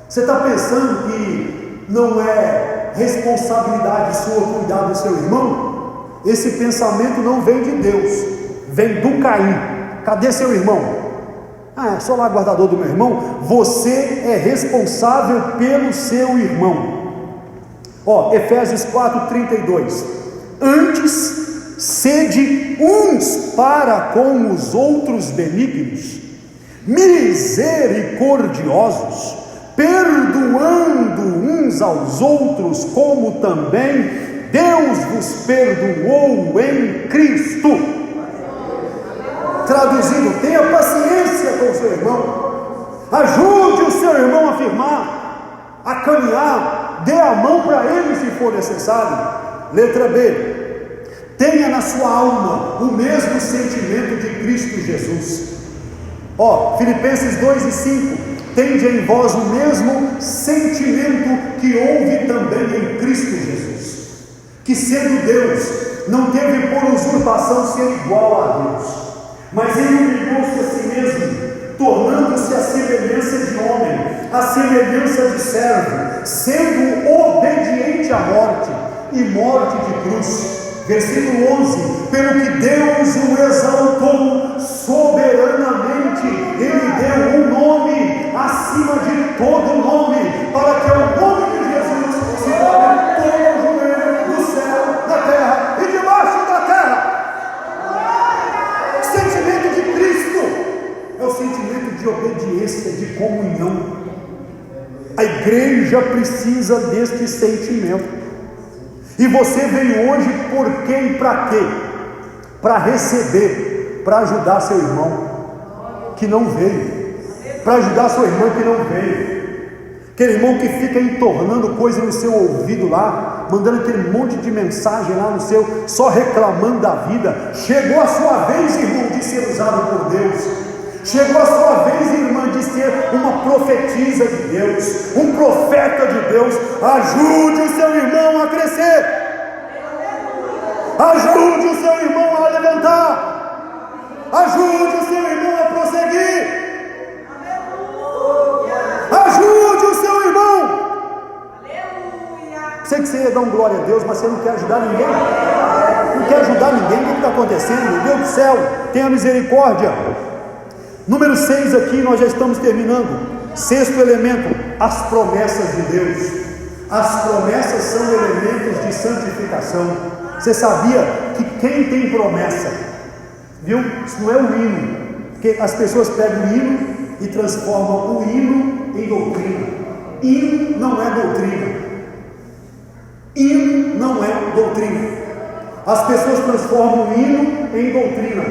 Você está pensando que não é responsabilidade sua cuidar do seu irmão? Esse pensamento não vem de Deus, vem do Caim. Cadê seu irmão? É só lá guardador do meu irmão. Você é responsável pelo seu irmão. Efésios 4:32. Antes, sede uns para com os outros benignos, misericordiosos, perdoando uns aos outros, como também Deus vos perdoou em Cristo. Traduzindo, tenha paciência com o seu irmão, ajude o seu irmão a firmar, a caminhar, dê a mão para ele se for necessário. Letra B: tenha na sua alma o mesmo sentimento de Cristo Jesus. Filipenses 2:5: tende em vós o mesmo sentimento que houve também em Cristo Jesus, que sendo Deus, não teve por usurpação ser igual a Deus, mas ele humilhou-se a si mesmo, tornando-se a semelhança de homem, a semelhança de servo, sendo obediente à morte, e morte de cruz. Versículo 11: pelo que Deus o exaltou soberanamente, ele deu um nome acima de todo nome, para que ao nome de Jesus se dobre todo o joelho no céu, na terra e debaixo da terra. O sentimento de Cristo é o sentimento de obediência, de comunhão. A igreja precisa deste sentimento. E você veio hoje por quê e para quê? Para receber, para ajudar seu irmão que não veio, para ajudar sua irmã que não veio, aquele irmão que fica entornando coisa no seu ouvido lá, mandando aquele monte de mensagem lá no seu, só reclamando da vida. Chegou a sua vez, irmão, de ser usado por Deus. Chegou a sua vez, irmã, de ser uma profetisa de Deus, um profeta de Deus. Ajude o seu irmão a crescer, ajude o seu irmão a levantar, ajude o seu irmão a prosseguir, ajude o seu irmão. Sei que você ia dar um glória a Deus, mas você não quer ajudar ninguém. Não quer ajudar ninguém. O que está acontecendo? Meu Deus do céu, tenha misericórdia. Número 6 aqui, nós já estamos terminando. Sexto elemento: as promessas de Deus. As promessas são elementos de santificação. Você sabia que quem tem promessa viu? Isso não é um hino, porque as pessoas pegam o hino e transformam o hino em doutrina. Hino não é doutrina. Hino não é doutrina. As pessoas transformam o hino em doutrina,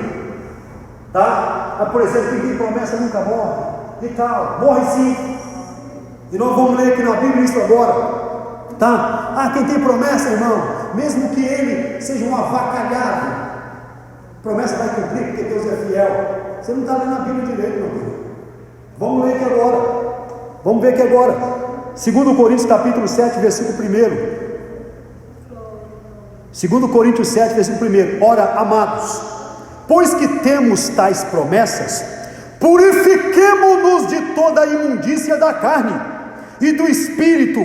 tá? Por exemplo, quem tem promessa nunca morre, e tal, morre sim. E nós vamos ler aqui na Bíblia isso agora, tá? Quem tem promessa, irmão, mesmo que ele seja um avacalhado, promessa vai cumprir, porque Deus é fiel. Você não está lendo a Bíblia direito, meu filho. Vamos ler aqui agora. Vamos ver aqui agora. 2 Coríntios capítulo 7, versículo 1. 2 Coríntios 7, versículo 1. Ora, amados, pois que temos tais promessas, purifiquemo-nos de toda a imundícia da carne e do espírito,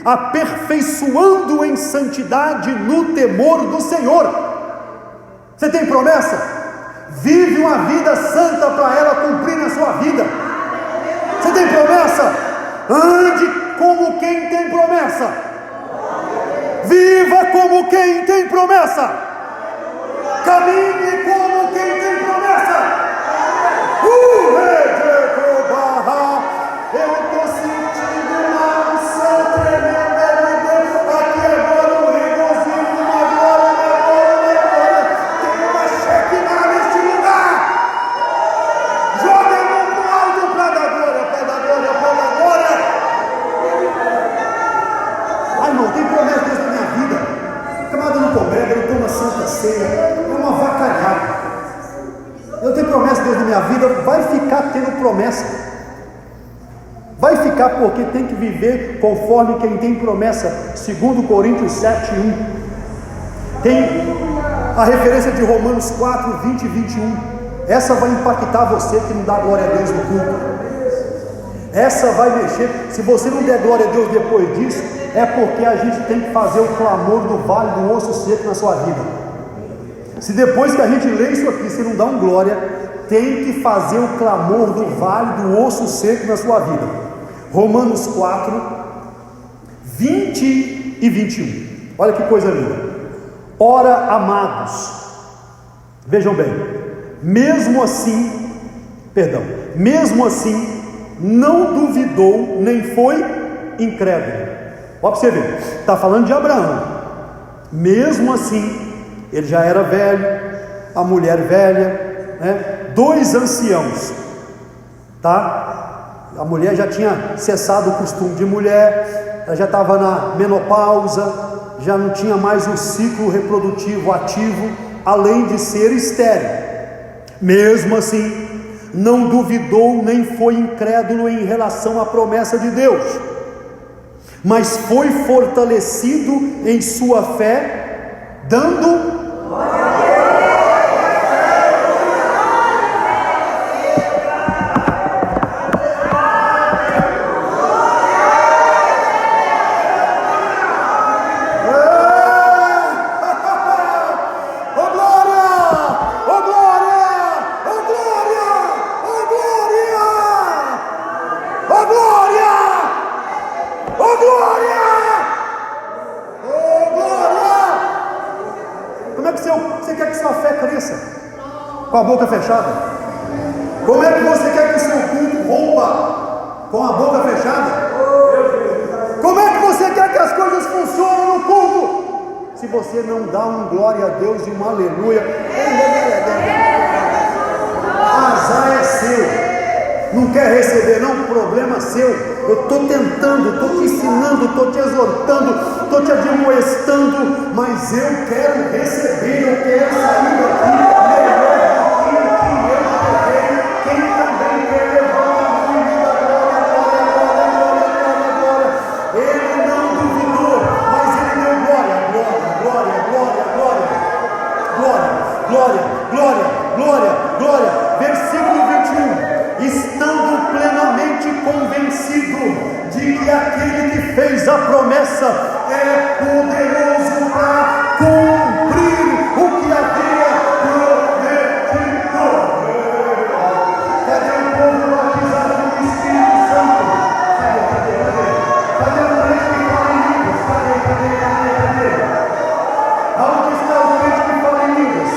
aperfeiçoando em santidade no temor do Senhor. Você tem promessa? Vive uma vida santa para ela cumprir na sua vida. Você tem promessa? Ande como quem tem promessa. Viva como quem tem promessa. Caminhe como quem tem promessa. Eu estou sentindo uma unção tremenda de Deus. Aqui agora um regozijo, uma glória. Tem uma Shekinah neste lugar. Joga a mão pro alto para dar glória. Ai, irmão, tem promessa Deus na minha vida. O camarada não congrega, não toma santa ceia, é uma avacalhada. Eu tenho promessa Deus na minha vida, vai ficar tendo promessa. Vai ficar, porque tem que viver conforme quem tem promessa. 2 Coríntios 7, 1. Tem a referência de Romanos 4, 20 e 21. Essa vai impactar você que não dá glória a Deus no culto. Essa vai mexer. Se você não der glória a Deus depois disso, é porque a gente tem que fazer o clamor do vale do osso seco na sua vida. Se depois que a gente lê isso aqui, você não dá um glória, tem que fazer o clamor do vale do osso seco na sua vida. Romanos 4, 20 e 21. Olha que coisa linda. Ora, amados, vejam bem, mesmo assim, não duvidou, nem foi incrédulo. Olha para você ver, está falando de Abraão. Mesmo assim, ele já era velho, a mulher velha, né? 2 anciãos, tá? A mulher já tinha cessado o costume de mulher, ela já estava na menopausa, já não tinha mais o ciclo reprodutivo ativo, além de ser estéril. Mesmo assim, não duvidou nem foi incrédulo em relação à promessa de Deus, mas foi fortalecido em sua fé, dando com a boca fechada? Como é que você quer que o seu culto rompa com a boca fechada? Como é que você quer que as coisas funcionem no culto se você não dá um glória a Deus e um aleluia? Azar é seu, não quer receber não, problema é seu. Eu estou tentando, estou te ensinando, estou te exortando, estou te admoestando, mas eu quero receber, eu quero sair daqui glória. Versículo 21. Estando plenamente convencido de que aquele que fez a promessa é poderoso para cumprir o que havia prometido. Cadê o povo batizado no Espírito Santo? Cadê o crente que fala em línguas? Cadê? Aonde está o crente que fala em línguas?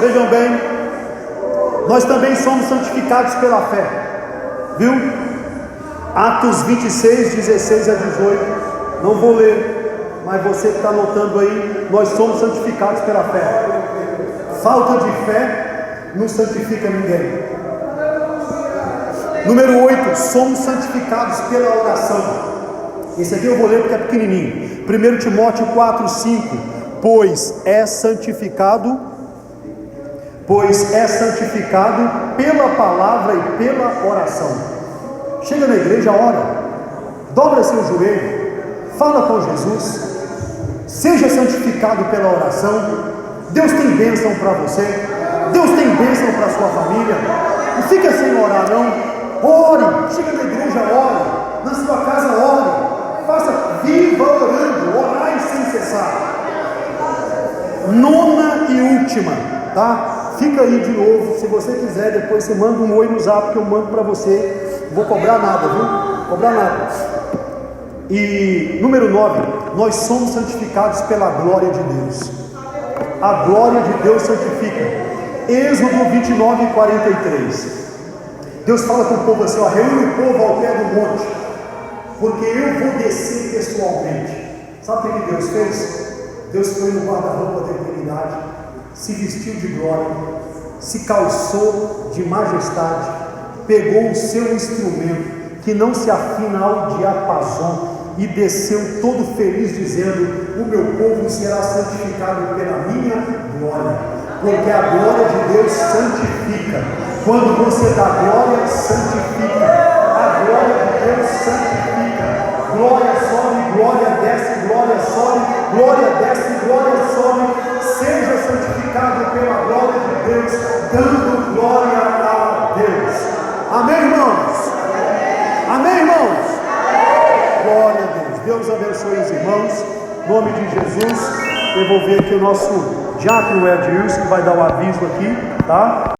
vejam bem, nós também somos santificados pela fé, viu? Atos 26, 16 a 18, não vou ler, mas você que está anotando aí, nós somos santificados pela fé. Falta de fé não santifica ninguém. Número 8, somos santificados pela oração. Esse aqui eu vou ler porque é pequenininho. 1 Timóteo 4, 5, pois é santificado pela palavra e pela oração. Chega na igreja, ora, dobra seu joelho, fala com Jesus, seja santificado pela oração. Deus tem bênção para você, Deus tem bênção para a sua família. Não fica sem orar não. Ore, chega na igreja, ore, na sua casa, ore, faça, viva orando, orai sem cessar. Nona e última, tá? Fica aí de novo, se você quiser, depois você manda um oi no zap que eu mando para você. Não vou cobrar nada, viu? Não vou cobrar nada. E número 9, nós somos santificados pela glória de Deus. A glória de Deus santifica. Êxodo 29, 43. Deus fala com o povo assim, ó, reúne o povo ao pé do monte, porque eu vou descer pessoalmente. Sabe o que Deus fez? Deus foi no guarda-roupa da eternidade, se vestiu de glória, se calçou de majestade, pegou o seu instrumento, que não se afina ao diapasão, e desceu todo feliz, dizendo: o meu povo será santificado pela minha glória, porque a glória de Deus santifica. Quando você dá glória, santifica. A glória de Deus santifica. Glória sobe, glória desce, glória sobe, glória desce, glória sobe. Seja santificado pela glória de Deus, dando glória a Deus. Amém, irmãos? Amém, irmãos? Glória a Deus. Deus abençoe os irmãos. Em nome de Jesus. Eu vou ver aqui o nosso diácono Edilson, que vai dar o aviso aqui, tá?